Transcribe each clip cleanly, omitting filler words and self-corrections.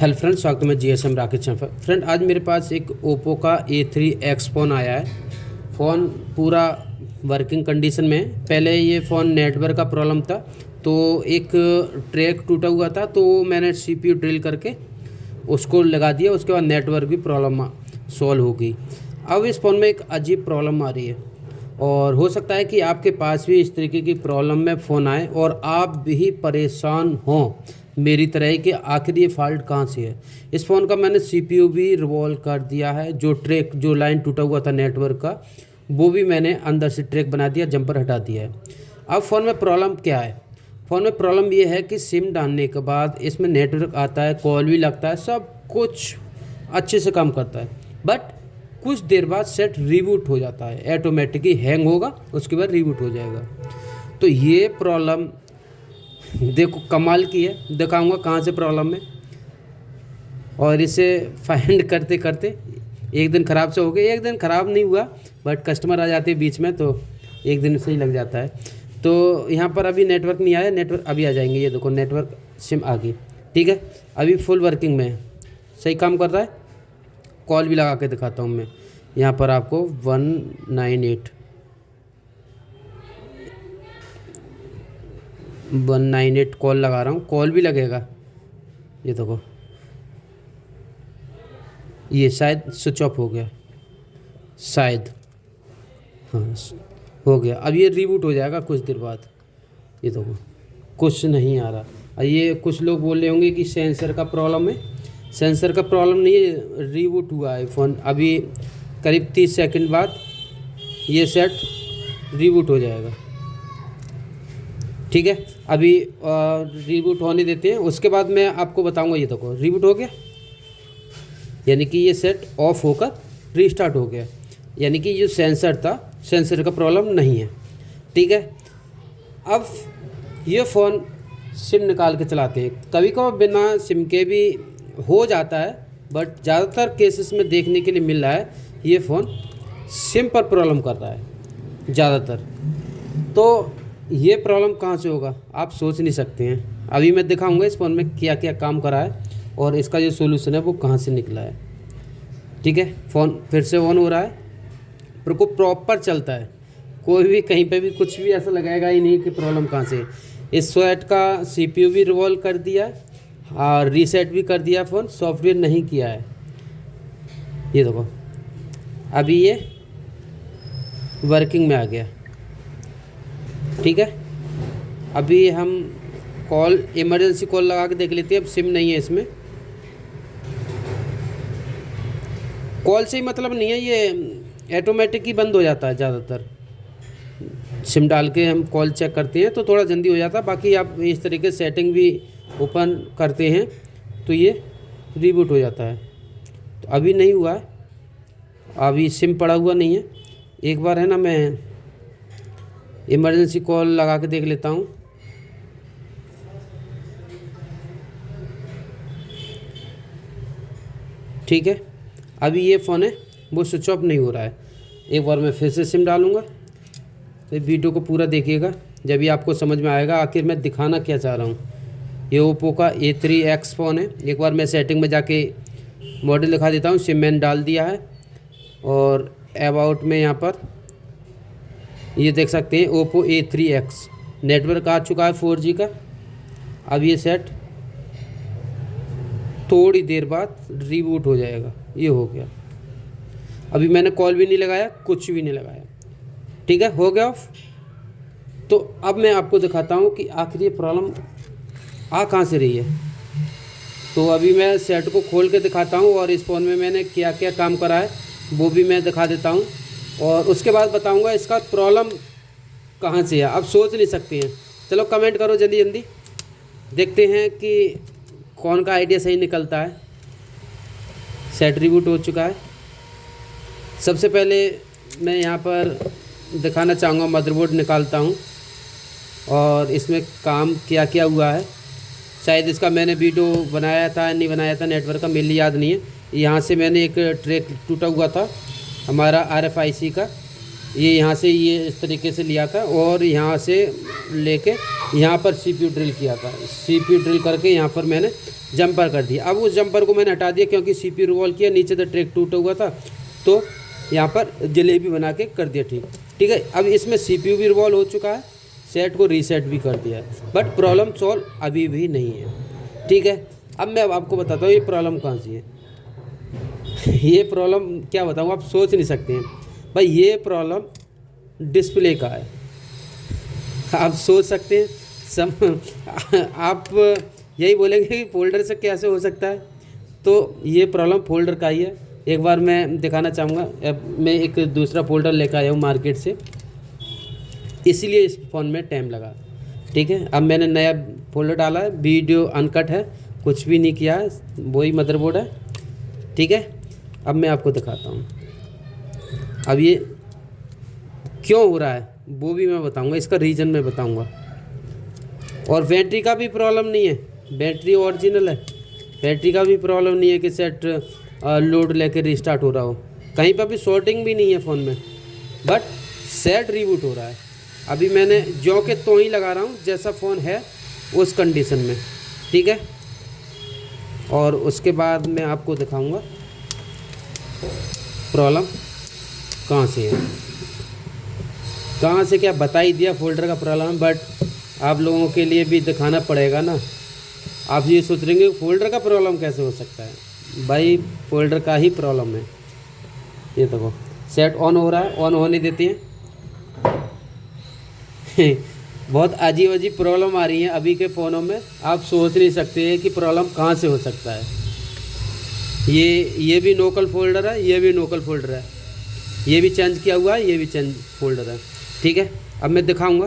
Hello friend, स्वागत है GSM Rakesh चंफा। Friend, आज मेरे पास एक ओप्पो का A3X फ़ोन आया है। फ़ोन पूरा वर्किंग कंडीशन में है। पहले ये फ़ोन नेटवर्क का प्रॉब्लम था, तो एक ट्रैक टूटा हुआ था, तो मैंने CPU ड्रिल करके उसको लगा दिया। उसके बाद नेटवर्क भी प्रॉब्लम सॉल्व हो गई। अब इस फ़ोन में एक अजीब प्रॉब्लम आ रही है, और हो सकता है कि आपके पास भी इस तरीके की प्रॉब्लम में फ़ोन आए और आप भी परेशान हों मेरी तरह ही कि आखिर ये फ़ॉल्ट कहाँ से है। इस फ़ोन का मैंने CPU भी रिवॉल्व कर दिया है। जो लाइन टूटा हुआ था नेटवर्क का, वो भी मैंने अंदर से ट्रैक बना दिया, जंपर हटा दिया है। अब फ़ोन में प्रॉब्लम क्या है? फ़ोन में प्रॉब्लम ये है कि सिम डालने के बाद इसमें नेटवर्क आता है, कॉल भी लगता है, सब कुछ अच्छे से काम करता है, बट कुछ देर बाद सेट रीबूट हो जाता है। ऑटोमेटिकली हैंग होगा, उसके बाद रीबूट हो जाएगा। तो ये प्रॉब्लम देखो कमाल की है, दिखाऊंगा कहाँ से प्रॉब्लम है। और इसे फाइंड करते करते एक दिन ख़राब से हो गया। एक दिन ख़राब नहीं हुआ, बट कस्टमर आ जाते हैं बीच में, तो एक दिन से ही लग जाता है। तो यहाँ पर अभी नेटवर्क नहीं आया, नेटवर्क अभी आ जाएंगे। ये देखो नेटवर्क सिम आ गई, ठीक है। अभी फुल वर्किंग में है, सही काम कर रहा है। कॉल भी लगा के दिखाता हूँ मैं यहाँ पर आपको। 198 कॉल लगा रहा हूँ, कॉल भी लगेगा। ये देखो, ये शायद स्विच ऑफ हो गया, शायद, हाँ हो गया। अब ये रीबूट हो जाएगा कुछ देर बाद। ये देखो कुछ नहीं आ रहा। और ये कुछ लोग बोल रहे होंगे कि सेंसर का प्रॉब्लम है। सेंसर का प्रॉब्लम नहीं है, रीबूट हुआ है फ़ोन। अभी करीब 30 सेकंड बाद ये सेट रीबूट हो जाएगा, ठीक है। अभी रीबूट होने देते हैं, उसके बाद मैं आपको बताऊंगा। ये देखो रीबूट हो गया, यानी कि ये सेट ऑफ होकर रीस्टार्ट हो गया, यानी कि जो सेंसर था, सेंसर का प्रॉब्लम नहीं है, ठीक है। अब ये फ़ोन सिम निकाल के चलाते हैं, कभी कभी बिना सिम के भी हो जाता है, बट ज़्यादातर केसेस में देखने के लिए मिल रहा है ये फ़ोन सिम पर प्रॉब्लम कर रहा है ज़्यादातर। तो ये प्रॉब्लम कहाँ से होगा आप सोच नहीं सकते हैं। अभी मैं दिखाऊंगा इस फ़ोन में क्या क्या काम करा है और इसका जो सोल्यूशन है वो कहाँ से निकला है, ठीक है। फ़ोन फिर से ऑन हो रहा है, पर को प्रॉपर चलता है। कोई भी कहीं पे भी कुछ भी ऐसा लगाएगा ही नहीं कि प्रॉब्लम कहाँ से। इस सेट का CPU भी रिवॉल्व कर दिया और रीसेट भी कर दिया, फ़ोन सॉफ्टवेयर नहीं किया है। ये देखो अभी ये वर्किंग में आ गया, ठीक है। अभी हम कॉल, इमरजेंसी कॉल लगा के देख लेते हैं। अब सिम नहीं है इसमें, कॉल से ही मतलब नहीं है, ये ऑटोमेटिक ही बंद हो जाता है ज़्यादातर। सिम डाल के हम कॉल चेक करते हैं तो थोड़ा जल्दी हो जाता है। बाकी आप इस तरीके से सेटिंग भी ओपन करते हैं तो ये रीबूट हो जाता है। तो अभी नहीं हुआ है, अभी सिम पड़ा हुआ नहीं है। एक बार है ना, मैं इमरजेंसी कॉल लगा के देख लेता हूँ। ठीक है, अभी ये फ़ोन है वो स्विच ऑफ नहीं हो रहा है। एक बार मैं फिर से सिम डालूँगा, तो वीडियो को पूरा देखिएगा, जब भी आपको समझ में आएगा आखिर मैं दिखाना क्या चाह रहा हूँ। ये ओप्पो का A3X फ़ोन है। एक बार मैं सेटिंग में जाके मॉडल दिखा देता हूँ। सिम मैंने डाल दिया है और अबाउट में यहाँ पर ये देख सकते हैं ओप्पो A3X। नेटवर्क आ चुका है 4G का। अब ये सेट थोड़ी देर बाद रीबूट हो जाएगा। ये हो गया, अभी मैंने कॉल भी नहीं लगाया, कुछ भी नहीं लगाया, ठीक है, हो गया ऑफ। तो अब मैं आपको दिखाता हूँ कि आखिर ये प्रॉब्लम आ कहाँ से रही है। तो अभी मैं सेट को खोल के दिखाता हूँ और इस फ़ोन में मैंने क्या क्या काम करा है वो भी मैं दिखा देता हूँ, और उसके बाद बताऊँगा इसका प्रॉब्लम कहाँ से है। आप सोच नहीं सकते हैं। चलो कमेंट करो जल्दी जल्दी, देखते हैं कि कौन का आइडिया सही निकलता है। सेट रिबूट हो चुका है। सबसे पहले मैं यहाँ पर दिखाना चाहूँगा, मदरबोर्ड निकालता हूँ और इसमें काम क्या क्या हुआ है। शायद इसका मैंने वीडियो बनाया था नहीं बनाया था, नेटवर्क का मेरे लिए याद नहीं है। यहाँ से मैंने एक ट्रैक टूटा हुआ था हमारा RFIC का, ये यहाँ से ये इस तरीके से लिया था और यहाँ से लेके यहाँ पर सीपीयू ड्रिल किया था। सीपीयू ड्रिल करके यहाँ पर मैंने जंपर कर दिया। अब उस जंपर को मैंने हटा दिया क्योंकि सीपीयू रिवॉल्व किया, नीचे से ट्रैक टूटा हुआ था, तो यहाँ पर जलेबी बना के कर दिया। ठीक है। अब इसमें सीपीयू भी रिवॉल्व हो चुका है, सेट को रीसेट भी कर दिया है, बट प्रॉब्लम सॉल्व अभी भी नहीं है। ठीक है। अब मैं आपको बताता हूँ ये प्रॉब्लम कहाँ सी है। ये प्रॉब्लम क्या बताऊँ, आप सोच नहीं सकते हैं भाई। ये प्रॉब्लम डिस्प्ले का है। आप सोच सकते हैं आप यही बोलेंगे कि फोल्डर से कैसे हो सकता है, तो ये प्रॉब्लम फोल्डर का ही है। एक बार मैं दिखाना चाहूँगा। अब मैं एक दूसरा फोल्डर लेकर आया हूँ मार्केट से, इसीलिए इस फ़ोन में टाइम लगा। ठीक है। अब मैंने नया फोल्डर डाला है, वीडियो अनकट है, कुछ भी नहीं किया है, वही मदरबोर्ड है। ठीक है। अब मैं आपको दिखाता हूँ अब ये क्यों हो रहा है, वो भी मैं बताऊँगा, इसका रीज़न मैं बताऊँगा। और बैटरी का भी प्रॉब्लम नहीं है, बैटरी ओरिजिनल है, बैटरी का भी प्रॉब्लम नहीं है कि सेट लोड लेके रिस्टार्ट हो रहा हो, कहीं पर भी शॉर्टिंग भी नहीं है फ़ोन में, बट सेट रीबूट हो रहा है। अभी मैंने जो के तो ही लगा रहा हूँ जैसा फ़ोन है उस कंडीशन में। ठीक है। और उसके बाद मैं आपको दिखाऊंगा प्रॉब्लम कहाँ से है। कहाँ से क्या बता ही दिया फोल्डर का प्रॉब्लम, बट आप लोगों के लिए भी दिखाना पड़ेगा ना। आप ये सोच रहे हैं फोल्डर का प्रॉब्लम कैसे हो सकता है, भाई फोल्डर का ही प्रॉब्लम है। ये देखो सेट ऑन हो रहा है, ऑन होने देती हैं बहुत अजीब अजीब प्रॉब्लम आ रही है अभी के फ़ोनों में। आप सोच नहीं सकते हैं कि प्रॉब्लम कहाँ से हो सकता है। ये भी लोकल फोल्डर है, ये भी लोकल फोल्डर है, ये भी चेंज किया हुआ है, ये भी चेंज फोल्डर है। ठीक है। अब मैं दिखाऊंगा,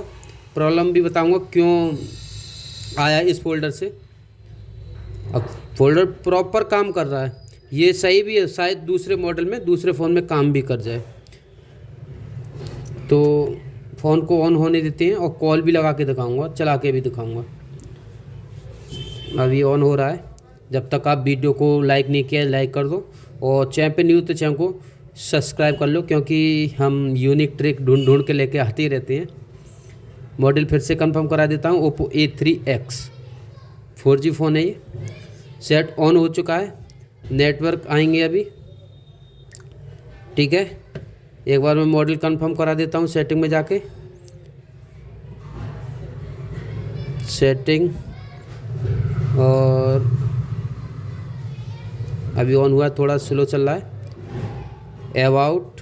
प्रॉब्लम भी बताऊंगा क्यों आया इस फोल्डर से। अब फोल्डर प्रॉपर काम कर रहा है, ये सही भी है, शायद दूसरे मॉडल में दूसरे फ़ोन में काम भी कर जाए। तो फ़ोन को ऑन होने देते हैं और कॉल भी लगा के दिखाऊंगा, चला के भी दिखाऊंगा। अभी ऑन हो रहा है। जब तक आप वीडियो को लाइक नहीं किया लाइक कर दो, और चैनल पे न्यू तो चैनल को सब्सक्राइब कर लो, क्योंकि हम यूनिक ट्रिक ढूंढ ढूंढ के लेके आते ही रहते हैं। मॉडल फिर से कंफर्म करा देता हूँ, ओप्पो A3X 4G फ़ोन है ये। सेट ऑन हो चुका है, नेटवर्क आएंगे अभी। ठीक है। एक बार मैं मॉडल कंफर्म करा देता हूँ सेटिंग में जाके। सेटिंग, और अभी ऑन हुआ, थोड़ा स्लो चल रहा है। अबाउट,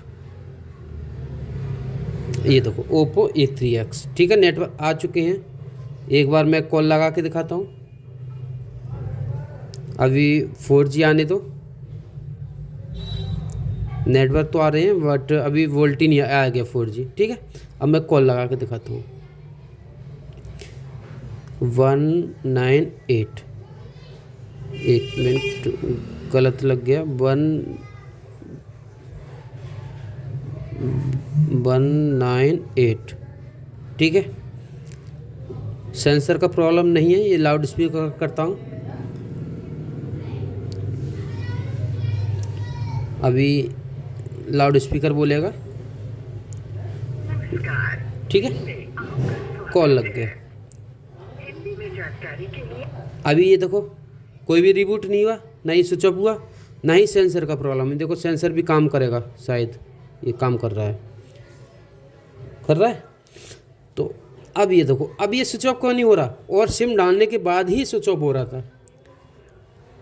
ये देखो ओप्पो A3X। ठीक है। नेटवर्क आ चुके हैं। एक बार मैं कॉल लगा के दिखाता हूँ। अभी 4G आने दो, नेटवर्क तो आ रहे हैं बट अभी वोल्टी नहीं आ गया 4G। ठीक है। अब मैं कॉल लगा के दिखाता हूँ। 198, एक मिनट गलत लग गया, 198। ठीक है। सेंसर का प्रॉब्लम नहीं है, ये लाउड स्पीकर करता हूँ। अभी लाउड स्पीकर बोलेगा। ठीक है। कॉल लग गया। अभी ये देखो कोई भी रिबूट नहीं हुआ, ना ही स्विच ऑफ हुआ, ना ही सेंसर का प्रॉब्लम है। देखो सेंसर भी काम करेगा, शायद ये काम कर रहा है। तो अब ये देखो, अब ये स्विच ऑफ क्यों नहीं हो रहा, और सिम डालने के बाद ही स्विच ऑफ हो रहा था।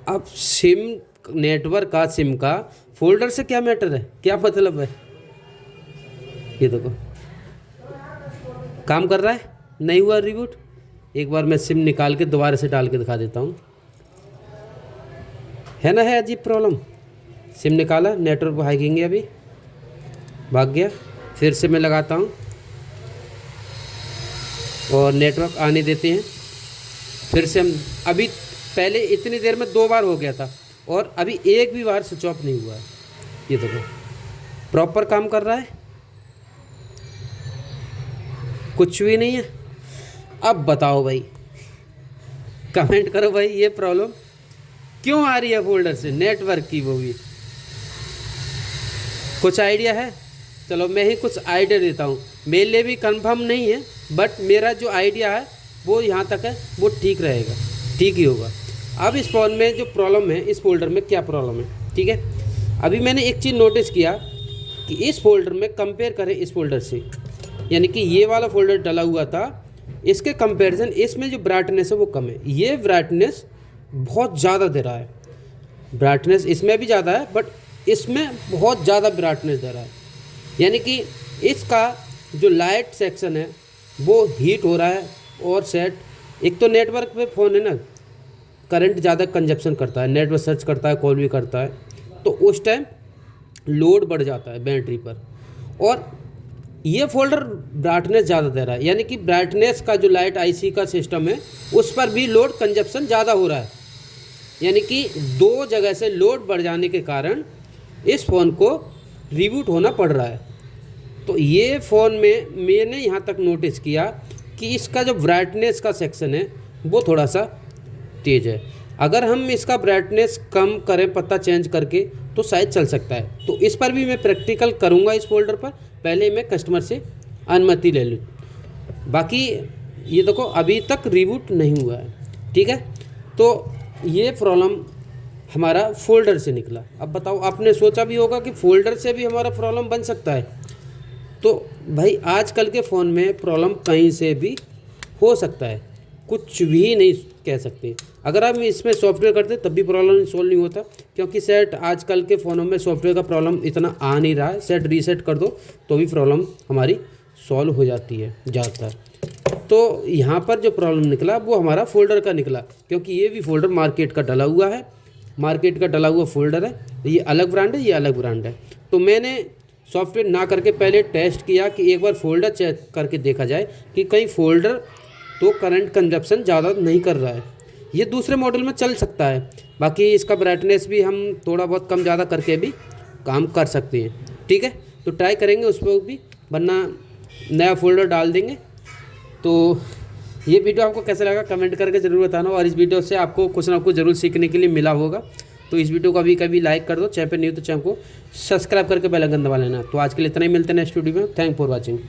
अब सिम नेटवर्क का, सिम का फोल्डर से क्या मैटर है, क्या मतलब है। ये देखो काम कर रहा है, नहीं हुआ रिबूट। एक बार मैं सिम निकाल के दोबारा से डाल के दिखा देता हूँ। है ना, है अजीब प्रॉब्लम। सिम निकाला, नेटवर्क भागेंगे, अभी भाग गया। फिर से मैं लगाता हूँ और नेटवर्क आने देते हैं। फिर से हम, अभी पहले इतनी देर में 2 बार हो गया था और अभी एक भी बार स्विच ऑफ नहीं हुआ है। ये देखो प्रॉपर काम कर रहा है, कुछ भी नहीं है। अब बताओ भाई, कमेंट करो भाई, ये प्रॉब्लम क्यों आ रही है फोल्डर से, नेटवर्क की, वो भी कुछ आइडिया है चलो मैं ही कुछ आइडिया देता हूँ, मेरे लिए भी कंफर्म नहीं है, बट मेरा जो आइडिया है वो यहाँ तक है, वो ठीक रहेगा, ठीक ही होगा। अब इस फ़ोन में जो प्रॉब्लम है, इस फोल्डर में क्या प्रॉब्लम है, ठीक है। अभी मैंने एक चीज़ नोटिस किया कि इस फोल्डर में कंपेयर करें इस फोल्डर से, यानी कि ये वाला फोल्डर डला हुआ था, इसके कंपैरिजन इसमें जो ब्राइटनेस है वो कम है। ये ब्राइटनेस बहुत ज़्यादा दे रहा है, ब्राइटनेस इसमें भी ज़्यादा है, बट इसमें बहुत ज़्यादा ब्राइटनेस दे रहा है। यानी कि इसका जो लाइट सेक्शन है वो हीट हो रहा है, और सेट एक तो नेटवर्क पे फ़ोन है ना, करंट ज़्यादा कंजप्शन करता है, नेटवर्क सर्च करता है, कॉल भी करता है, तो उस टाइम लोड बढ़ जाता है बैटरी पर। और ये फोल्डर ब्राइटनेस ज़्यादा दे रहा है, यानी कि ब्राइटनेस का जो लाइट आईसी का सिस्टम है उस पर भी लोड कंजप्शन ज़्यादा हो रहा है। यानी कि दो जगह से लोड बढ़ जाने के कारण इस फ़ोन को रिबूट होना पड़ रहा है। तो ये फ़ोन में मैंने यहाँ तक नोटिस किया कि इसका जो ब्राइटनेस का सेक्शन है वो थोड़ा सा तेज़ है। अगर हम इसका ब्राइटनेस कम करें पत्ता चेंज करके तो शायद चल सकता है। तो इस पर भी मैं प्रैक्टिकल करूँगा इस फोल्डर पर, पहले मैं कस्टमर से अनुमति ले लूँ। बाकी ये देखो अभी तक रिबूट नहीं हुआ है, ठीक है। तो ये प्रॉब्लम हमारा फोल्डर से निकला। अब बताओ, आपने सोचा भी होगा कि फोल्डर से भी हमारा प्रॉब्लम बन सकता है। तो भाई आजकल के फ़ोन में प्रॉब्लम कहीं से भी हो सकता है, कुछ भी नहीं कह सकते। अगर हम इसमें सॉफ्टवेयर करते तब भी प्रॉब्लम सॉल्व नहीं होता, क्योंकि सेट आजकल के फ़ोनों में सॉफ्टवेयर का प्रॉब्लम इतना आ नहीं रहा है। सेट रीसेट कर दो तो भी प्रॉब्लम हमारी सॉल्व हो जाती है ज़्यादातर। तो यहाँ पर जो प्रॉब्लम निकला वो हमारा फोल्डर का निकला, क्योंकि ये भी फोल्डर मार्केट का डला हुआ है, मार्केट का डला हुआ फोल्डर है। ये अलग ब्रांड है, ये अलग ब्रांड है। तो मैंने सॉफ्टवेयर ना करके पहले टेस्ट किया कि एक बार फोल्डर चेक करके देखा जाए कि कहीं फोल्डर तो करंट कंजप्शन ज़्यादा नहीं कर रहा है। ये दूसरे मॉडल में चल सकता है। बाकी इसका ब्राइटनेस भी हम थोड़ा बहुत कम ज़्यादा करके भी काम कर सकते हैं, ठीक है। तो ट्राई करेंगे उस पर भी, वरना नया फोल्डर डाल देंगे। तो ये वीडियो आपको कैसा लगा कमेंट करके ज़रूर बताना, और इस वीडियो से आपको कुछ ना कुछ ज़रूर सीखने के लिए मिला होगा। तो इस वीडियो को कभी लाइक कर दो, चैनल पर नहीं हो तो चैनल को सब्सक्राइब करके बेल आइकन दबा लेना। तो आज के लिए इतना ही, मिलते हैं नेक्स्ट वीडियो में। Thank for watching.